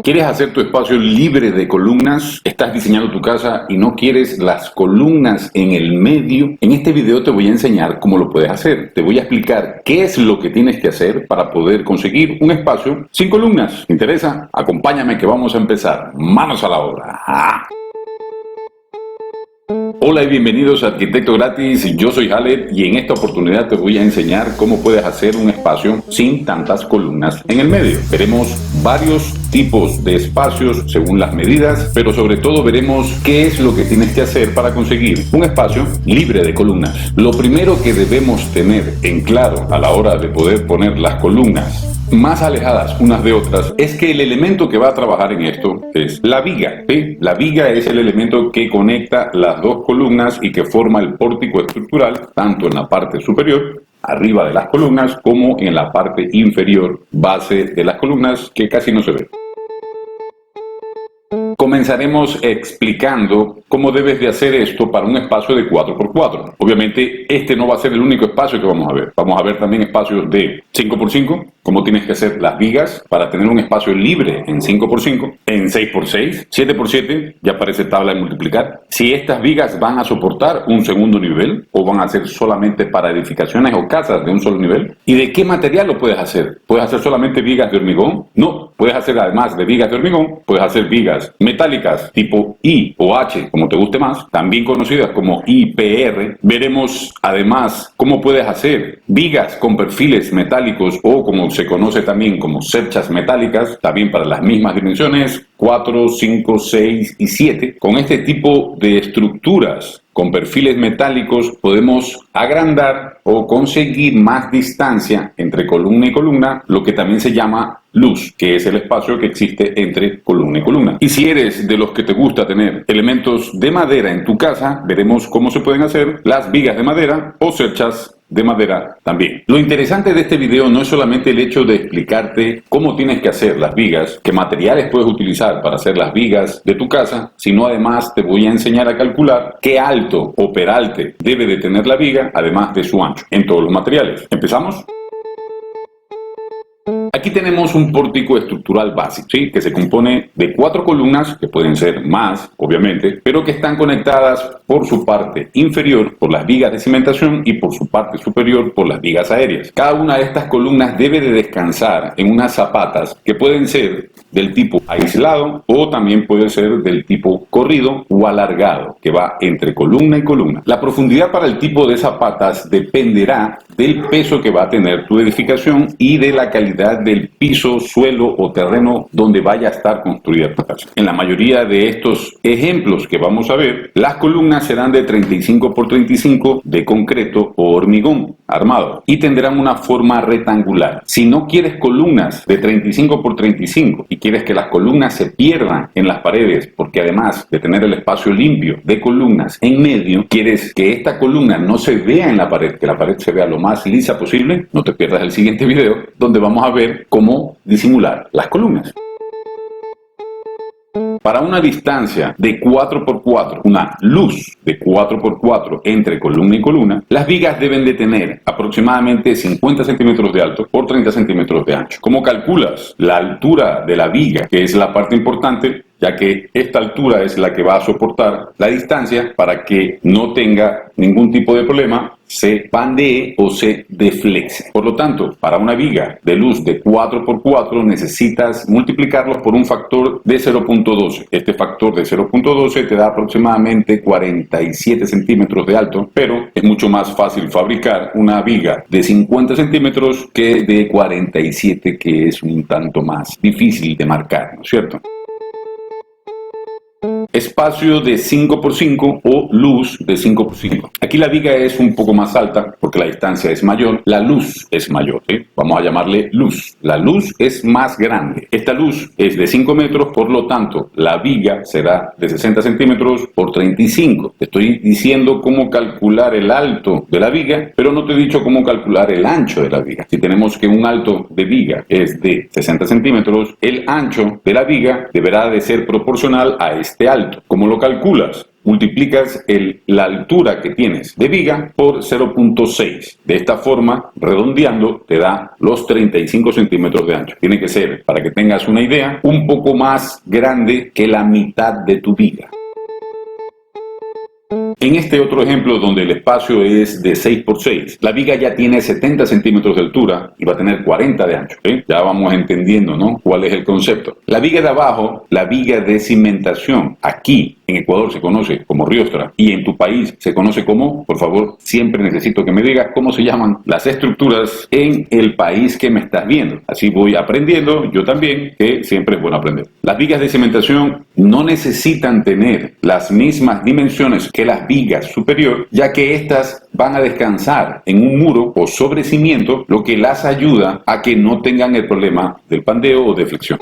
¿Quieres hacer tu espacio libre de columnas? ¿Estás diseñando tu casa y no quieres las columnas en el medio? En este video te voy a enseñar cómo lo puedes hacer. Te voy a explicar qué es lo que tienes que hacer para poder conseguir un espacio sin columnas. ¿Te interesa? Acompáñame que vamos a empezar. ¡Manos a la obra! Hola y bienvenidos a Arquitecto Gratis, yo soy Haled y en esta oportunidad te voy a enseñar cómo puedes hacer un espacio sin tantas columnas en el medio. Veremos varios tipos de espacios según las medidas, pero sobre todo veremos qué es lo que tienes que hacer para conseguir un espacio libre de columnas. Lo primero que debemos tener en claro a la hora de poder poner las columnas más alejadas unas de otras es que el elemento que va a trabajar en esto es la viga, ¿sí? La viga es el elemento que conecta las dos columnas y que forma el pórtico estructural tanto en la parte superior, arriba de las columnas, como en la parte inferior, base de las columnas, que casi no se ve. Comenzaremos explicando cómo debes de hacer esto para un espacio de 4x4. Obviamente este no va a ser el único espacio que vamos a ver. Vamos a ver también espacios de 5x5, cómo tienes que hacer las vigas para tener un espacio libre en 5x5, en 6x6, 7x7, ya aparece tabla de multiplicar. Si estas vigas van a soportar un segundo nivel o van a ser solamente para edificaciones o casas de un solo nivel. ¿Y de qué material lo puedes hacer? ¿Puedes hacer solamente vigas de hormigón? No, puedes hacer además de vigas de hormigón, puedes hacer vigas metálicas tipo I o H, como te guste más, también conocidas como IPR. Veremos además cómo puedes hacer vigas con perfiles metálicos o como se conoce también como cerchas metálicas, también para las mismas dimensiones, 4, 5, 6 y 7. Con este tipo de estructuras con perfiles metálicos podemos agrandar o conseguir más distancia entre columna y columna, lo que también se llama luz, que es el espacio que existe entre columna y columna. Y si eres de los que te gusta tener elementos de madera en tu casa, veremos cómo se pueden hacer las vigas de madera o cerchas de madera también. Lo interesante de este video no es solamente el hecho de explicarte cómo tienes que hacer las vigas, qué materiales puedes utilizar para hacer las vigas de tu casa, sino además te voy a enseñar a calcular qué alto o peralte debe de tener la viga, además de su ancho, en todos los materiales. ¿Empezamos? Aquí tenemos un pórtico estructural básico, ¿sí? Que se compone de 4 columnas, que pueden ser más, obviamente, pero que están conectadas por su parte inferior por las vigas de cimentación y por su parte superior por las vigas aéreas. Cada una de estas columnas debe de descansar en unas zapatas que pueden ser del tipo aislado o también puede ser del tipo corrido o alargado, que va entre columna y columna. La profundidad para el tipo de zapatas dependerá del peso que va a tener tu edificación y de la calidad del piso, suelo o terreno donde vaya a estar construida tu casa. En la mayoría de estos ejemplos que vamos a ver, las columnas serán de 35 por 35 de concreto o hormigón armado y tendrán una forma rectangular. Si no quieres columnas de 35 por 35 y quieres que las columnas se pierdan en las paredes, porque además de tener el espacio limpio de columnas en medio, quieres que esta columna no se vea en la pared, que la pared se vea lo más lisa posible, no te pierdas el siguiente video donde vamos a ver cómo disimular las columnas. Para una distancia de 4x4, una luz de 4x4 entre columna y columna, las vigas deben de tener aproximadamente 50 centímetros de alto por 30 centímetros de ancho. ¿Cómo calculas la altura de la viga, que es la parte importante, ya que esta altura es la que va a soportar la distancia para que no tenga ningún tipo de problema, se pandee o se deflexe? Por lo tanto, para una viga de luz de 4x4 necesitas multiplicarlos por un factor de 0.12. Este factor de 0.12 te da aproximadamente 47 centímetros de alto, pero es mucho más fácil fabricar una viga de 50 centímetros que de 47, que es un tanto más difícil de marcar, ¿no es cierto? Espacio de 5x5 o luz de 5x5. Aquí la viga es un poco más alta porque la distancia es mayor, la luz es mayor, ¿sí? Vamos a llamarle luz. La luz es más grande. Esta luz es de 5 metros, por lo tanto la viga será de 60 centímetros por 35. Te estoy diciendo cómo calcular el alto de la viga, pero no te he dicho cómo calcular el ancho de la viga. Si tenemos que un alto de viga es de 60 centímetros, el ancho de la viga deberá de ser proporcional a este alto. ¿Cómo lo calculas? multiplicas la altura que tienes de viga por 0.6. De esta forma, redondeando, te da los 35 centímetros de ancho. Tiene que ser, para que tengas una idea, un poco más grande que la mitad de tu viga. En este otro ejemplo, donde el espacio es de 6 por 6, la viga ya tiene 70 centímetros de altura y va a tener 40 de ancho. ¿Sí? Ya vamos entendiendo, ¿no?, cuál es el concepto. La viga de abajo, la viga de cimentación, aquí en Ecuador se conoce como riostra y en tu país se conoce como, por favor, siempre necesito que me digas cómo se llaman las estructuras en el país que me estás viendo. Así voy aprendiendo, yo también, que siempre es bueno aprender. Las vigas de cimentación no necesitan tener las mismas dimensiones que las vigas superior, ya que estas van a descansar en un muro o sobre cimiento, lo que las ayuda a que no tengan el problema del pandeo o de flexión.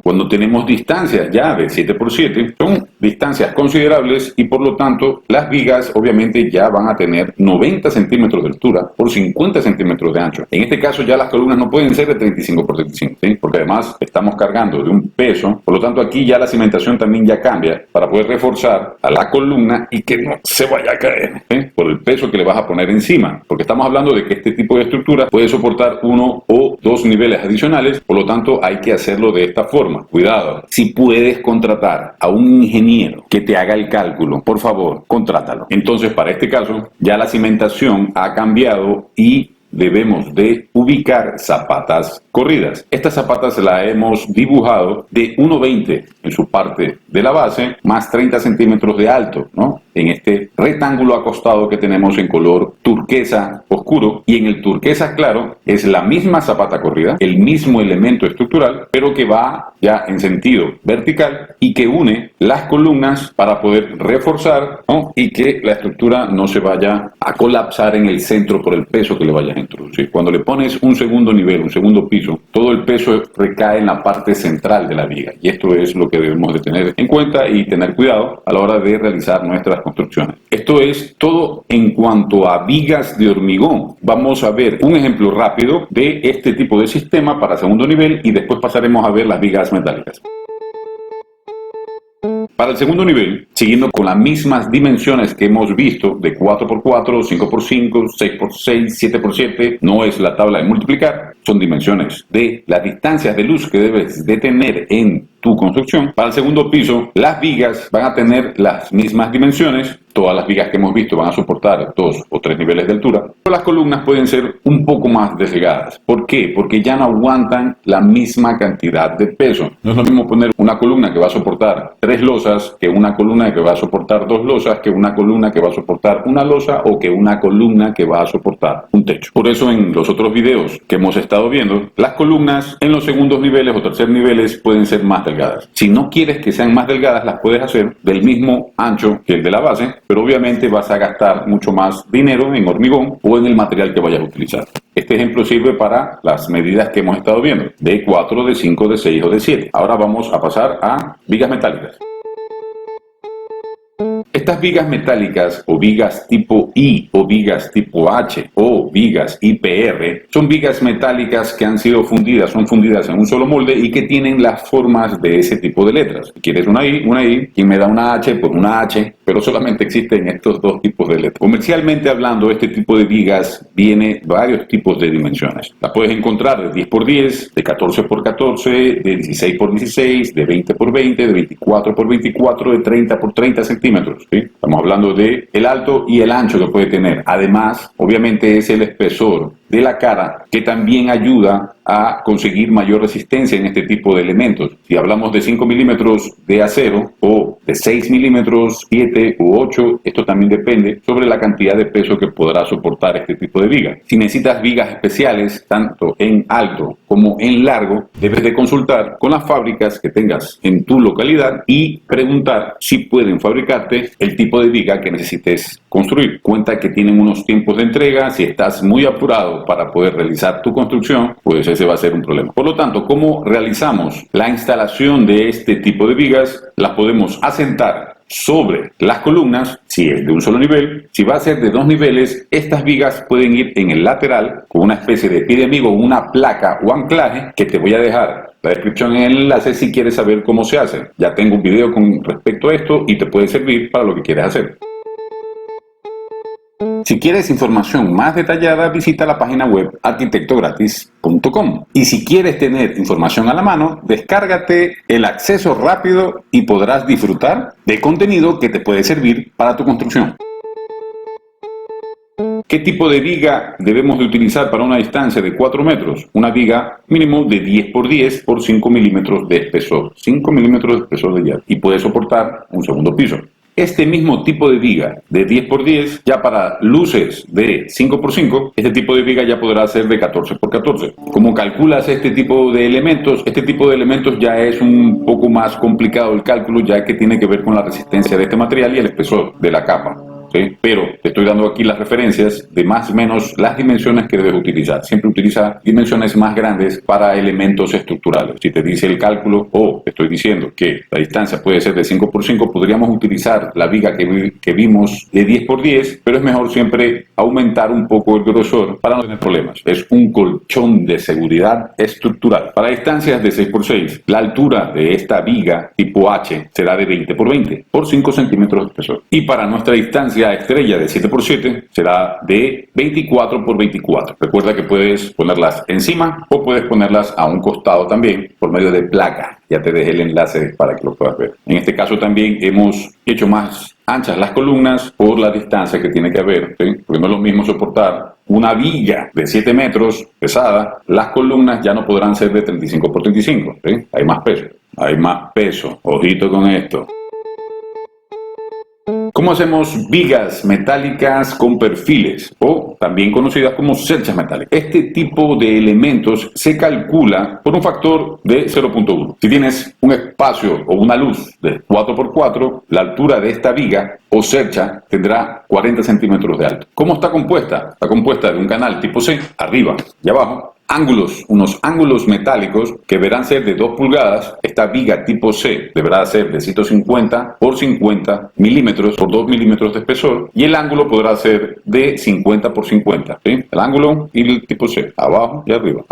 Cuando tenemos distancias ya de 7 por 7, son distancias considerables y por lo tanto las vigas obviamente ya van a tener 90 centímetros de altura por 50 centímetros de ancho. En este caso ya las columnas no pueden ser de 35 por 35, ¿sí? Porque además estamos cargando de un peso, por lo tanto aquí ya la cimentación también ya cambia para poder reforzar a la columna y que no se vaya a caer, ¿sí?, por el peso que le vas a poner encima, porque estamos hablando de que este tipo de estructura puede soportar 1 o 2 niveles adicionales, por lo tanto hay que hacerlo de esta forma. Cuidado, si puedes contratar a un ingeniero que te haga el cálculo, por favor, contrátalo. Entonces, para este caso, ya la cimentación ha cambiado y debemos de ubicar zapatas corridas. Estas zapatas las hemos dibujado de 1,20 en su parte de la base, más 30 centímetros de alto, ¿no?, en este rectángulo acostado que tenemos en color turquesa oscuro, y en el turquesa claro es la misma zapata corrida, el mismo elemento estructural, pero que va ya en sentido vertical y que une las columnas para poder reforzar, ¿no?, y que la estructura no se vaya a colapsar en el centro por el peso que le vayas a introducir. Cuando le pones un segundo nivel, un segundo piso, todo el peso recae en la parte central de la viga, y esto es lo que debemos de tener en cuenta y tener cuidado a la hora de realizar nuestras construcciones. Esto es todo en cuanto a vigas de hormigón. Vamos a ver un ejemplo rápido de este tipo de sistema para segundo nivel y después pasaremos a ver las vigas metálicas. Para el segundo nivel, siguiendo con las mismas dimensiones que hemos visto de 4x4, 5x5, 6x6, 7x7, no es la tabla de multiplicar, son dimensiones de las distancias de luz que debes de tener en tu construcción. Para el segundo piso, las vigas van a tener las mismas dimensiones. Todas las vigas que hemos visto van a soportar 2 o 3 niveles de altura, pero las columnas pueden ser un poco más delgadas. ¿Por qué? Porque ya no aguantan la misma cantidad de peso. No es lo mismo poner una columna que va a soportar 3 losas que una columna que va a soportar 2 losas, que una columna que va a soportar una losa o que una columna que va a soportar un techo. Por eso en los otros videos que hemos estado viendo, las columnas en los segundos niveles o tercer niveles pueden ser más delgadas. Si no quieres que sean más delgadas, las puedes hacer del mismo ancho que el de la base, pero obviamente vas a gastar mucho más dinero en hormigón o en el material que vayas a utilizar. Este ejemplo sirve para las medidas que hemos estado viendo, de 4, de 5, de 6 o de 7. Ahora vamos a pasar a vigas metálicas. Estas vigas metálicas o vigas tipo I o vigas tipo H o vigas IPR son vigas metálicas que han sido fundidas, son fundidas en un solo molde y que tienen las formas de ese tipo de letras. Si quieres una I, quien me da una H, pues una H, pero solamente existen estos dos tipos de letras. Comercialmente hablando, este tipo de vigas viene varios tipos de dimensiones. Las puedes encontrar de 10 por 10, de 14 por 14, de 16 por 16, de 20 por 20, de 24 por 24, de 30 por 30 centímetros. ¿Sí? Estamos hablando de el alto y el ancho que puede tener. Además, obviamente es el espesor de la cara que también ayuda a conseguir mayor resistencia en este tipo de elementos. Si hablamos de 5 milímetros de acero o de 6 milímetros, 7 u 8, esto también depende sobre la cantidad de peso que podrá soportar este tipo de viga. Si necesitas vigas especiales, tanto en alto como en largo, debes de consultar con las fábricas que tengas en tu localidad y preguntar si pueden fabricarte el tipo de viga que necesites construir. Cuenta que tienen unos tiempos de entrega. Si estás muy apurado para poder realizar tu construcción, pues ese va a ser un problema. Por lo tanto, ¿cómo realizamos la instalación de este tipo de vigas? Las podemos asentar sobre las columnas, si es de un solo nivel. Si va a ser de 2 niveles, estas vigas pueden ir en el lateral con una especie de pie de amigo, una placa o anclaje que te voy a dejar la descripción en el enlace si quieres saber cómo se hace. Ya tengo un video con respecto a esto y te puede servir para lo que quieres hacer. Si quieres información más detallada, visita la página web arquitectogratis.com. Y si quieres tener información a la mano, descárgate el acceso rápido y podrás disfrutar de contenido que te puede servir para tu construcción. ¿Qué tipo de viga debemos de utilizar para una distancia de 4 metros? Una viga mínimo de 10 por 10 por 5 milímetros de espesor. 5 milímetros de espesor de hierro. Y puede soportar un segundo piso. Este mismo tipo de viga de 10 por 10, ya para luces de 5 por 5, este tipo de viga ya podrá ser de 14 por 14. ¿Cómo calculas este tipo de elementos? Este tipo de elementos ya es un poco más complicado el cálculo, ya que tiene que ver con la resistencia de este material y el espesor de la capa. ¿Sí? Pero te estoy dando aquí las referencias de más o menos las dimensiones que debes utilizar. Siempre utiliza dimensiones más grandes para elementos estructurales. Si te dice el cálculo o te estoy diciendo que la distancia puede ser de 5 por 5, podríamos utilizar la viga que vimos de 10 por 10, pero es mejor siempre aumentar un poco el grosor para no tener problemas. Es un colchón de seguridad estructural. Para distancias de 6 por 6, la altura de esta viga tipo H será de 20 por 20 por 5 centímetros de espesor. Y para nuestra distancia estrella de 7 por 7 será de 24 por 24. Recuerda que puedes ponerlas encima o puedes ponerlas a un costado también por medio de placa. Ya te dejé el enlace para que lo puedas ver. En este caso también hemos hecho más anchas las columnas por la distancia que tiene que haber, ¿sí? Porque no es lo mismo soportar una viga de 7 metros pesada. Las columnas ya no podrán ser de 35 por 35, ¿sí? Hay más peso. Hay más peso. Ojito con esto. ¿Cómo hacemos vigas metálicas con perfiles o también conocidas como cerchas metálicas? Este tipo de elementos se calcula por un factor de 0.1. Si tienes un espacio o una luz de 4x4, la altura de esta viga o cercha tendrá 40 centímetros de alto. ¿Cómo está compuesta? Está compuesta de un canal tipo C, arriba y abajo. Ángulos, unos ángulos metálicos que deberán ser de 2 pulgadas. Esta viga tipo C deberá ser de 150 por 50 milímetros por 2 milímetros de espesor y el ángulo podrá ser de 50 por 50. ¿Sí? El ángulo y el tipo C, abajo y arriba,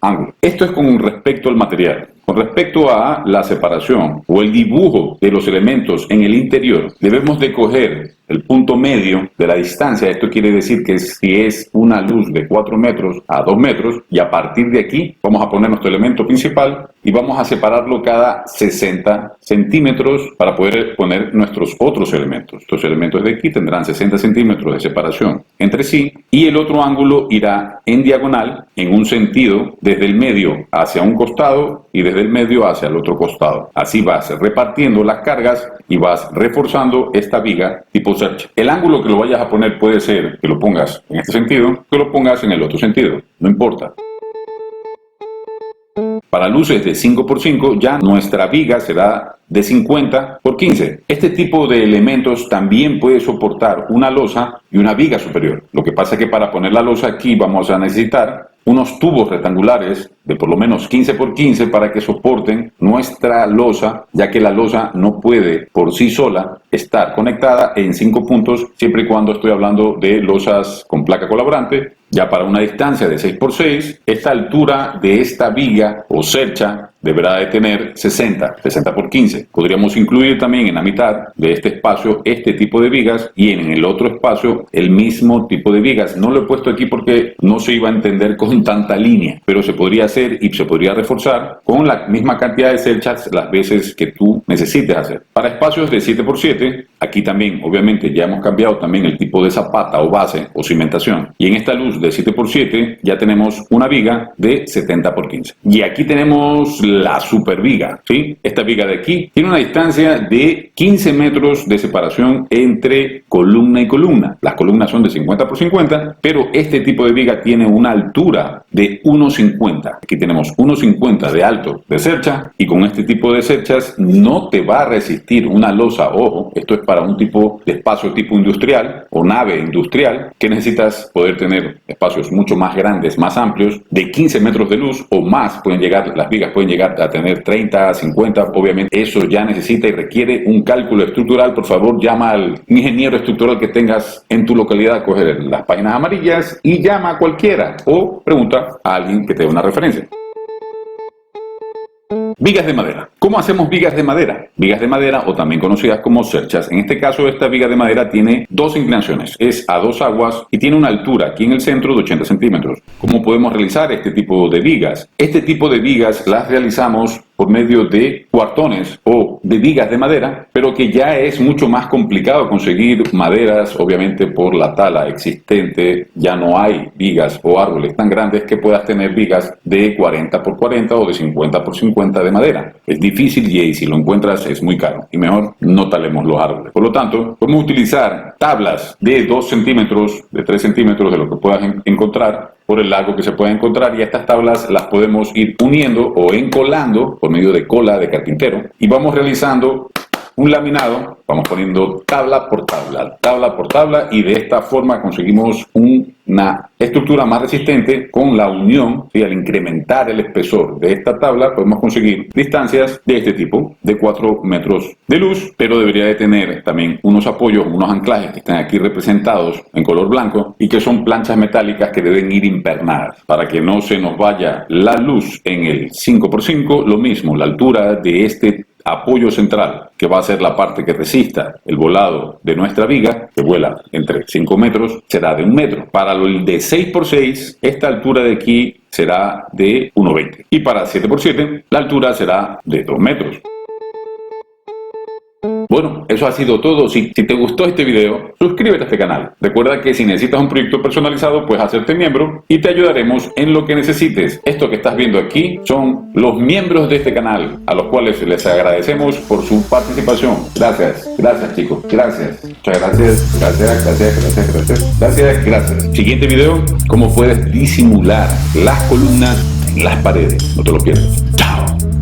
ángulo. Esto es con respecto al material. Con respecto a la separación o el dibujo de los elementos en el interior, debemos de coger el punto medio de la distancia. Esto quiere decir que si es una luz de 4 metros a 2 metros, y a partir de aquí vamos a poner nuestro elemento principal y vamos a separarlo cada 60 centímetros para poder poner nuestros otros elementos. Estos elementos de aquí tendrán 60 centímetros de separación entre sí y el otro ángulo irá en diagonal en un sentido desde el medio hacia un costado y desde el medio hacia el otro costado. Así vas repartiendo las cargas y vas reforzando esta viga tipo cercha. El ángulo que lo vayas a poner puede ser que lo pongas en este sentido, que lo pongas en el otro sentido, no importa. Para luces de 5 por 5 ya nuestra viga será de 50 por 15. Este tipo de elementos también puede soportar una losa y una viga superior. Lo que pasa es que para poner la losa aquí vamos a necesitar unos tubos rectangulares de por lo menos 15 por 15 para que soporten nuestra losa, ya que la losa no puede por sí sola estar conectada en 5 puntos, siempre y cuando estoy hablando de losas con placa colaborante. Ya para una distancia de 6 por 6, esta altura de esta viga o cercha deberá de tener 60 por 15. Podríamos incluir también en la mitad de este espacio este tipo de vigas y en el otro espacio el mismo tipo de vigas. No lo he puesto aquí porque no se iba a entender con tanta línea, pero se podría hacer y se podría reforzar con la misma cantidad de cerchas las veces que tú necesites hacer. Para espacios de 7 por 7, aquí también obviamente ya hemos cambiado también el tipo de zapata o base o cimentación. Y en esta luz de 7 por 7 ya tenemos una viga de 70 por 15. Y aquí tenemos la super viga, ¿sí? Esta viga de aquí tiene una distancia de 15 metros de separación entre columna y columna. Las columnas son de 50 por 50, pero este tipo de viga tiene una altura de 1,50. Aquí tenemos 1,50 de alto de cercha y con este tipo de cerchas no te va a resistir una losa. Ojo, esto es para un tipo de espacio tipo industrial o nave industrial que necesitas poder tener espacios mucho más grandes, más amplios, de 15 metros de luz o más. Las vigas pueden llegar llegar a tener 30, 50, obviamente eso ya necesita y requiere un cálculo estructural. Por favor, llama al ingeniero estructural que tengas en tu localidad, coge las páginas amarillas y llama a cualquiera o pregunta a alguien que te dé una referencia. Vigas de madera. ¿Cómo hacemos vigas de madera? Vigas de madera, o también conocidas como cerchas. En este caso, esta viga de madera tiene dos inclinaciones. Es a dos aguas y tiene una altura aquí en el centro de 80 centímetros. ¿Cómo podemos realizar este tipo de vigas? Este tipo de vigas las realizamos por medio de cuartones o de vigas de madera, pero que ya es mucho más complicado conseguir maderas, obviamente por la tala existente. Ya no hay vigas o árboles tan grandes que puedas tener vigas de 40 por 40 o de 50 por 50 de madera. Es difícil y si lo encuentras es muy caro y mejor no talemos los árboles. Por lo tanto, podemos utilizar tablas de 2 centímetros, de 3 centímetros de lo que puedas encontrar, por el largo que se pueda encontrar, y estas tablas las podemos ir uniendo o encolando por medio de cola de carpintero y vamos realizando un laminado, vamos poniendo tabla por tabla y de esta forma conseguimos una estructura más resistente con la unión. Y al incrementar el espesor de esta tabla podemos conseguir distancias de este tipo, de 4 metros de luz, pero debería de tener también unos apoyos, unos anclajes que están aquí representados en color blanco y que son planchas metálicas que deben ir impernadas para que no se nos vaya la luz en el 5x5. Lo mismo, la altura de este apoyo central, que va a ser la parte que resista el volado de nuestra viga, que vuela entre 5 metros, será de 1 metro. Para el de 6x6, esta altura de aquí será de 1,20. Y para 7x7, la altura será de 2 metros. Bueno, eso ha sido todo. Si te gustó este video, suscríbete a este canal. Recuerda que si necesitas un proyecto personalizado, puedes hacerte miembro y te ayudaremos en lo que necesites. Esto que estás viendo aquí son los miembros de este canal, a los cuales les agradecemos por su participación. Gracias chicos, gracias. Muchas gracias. Siguiente video, cómo puedes disimular las columnas en las paredes. No te lo pierdas. Chao.